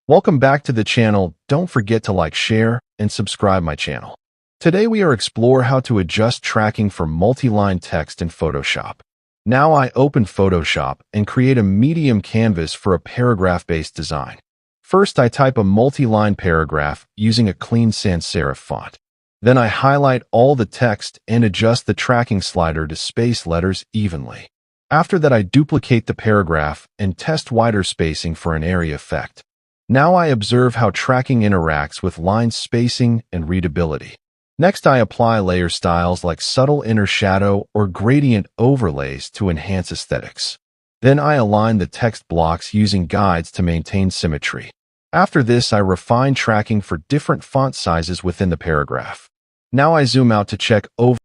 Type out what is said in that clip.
Welcome back to the channel. Don't forget to like, share, and subscribe my channel. Today we are explore how to adjust tracking for multi-line text in Photoshop. Now I open Photoshop and create a medium canvas for a paragraph-based design. First I type a multi-line paragraph using a clean sans serif font. Then I highlight all the text and adjust the tracking slider to space letters evenly. After that I duplicate the paragraph and test wider spacing for an area effect. Now I observe how tracking interacts with line spacing and readability. Next I apply layer styles like subtle inner shadow or gradient overlays to enhance aesthetics. Then I align the text blocks using guides to maintain symmetry. After this I refine tracking for different font sizes within the paragraph. Now I zoom out to check over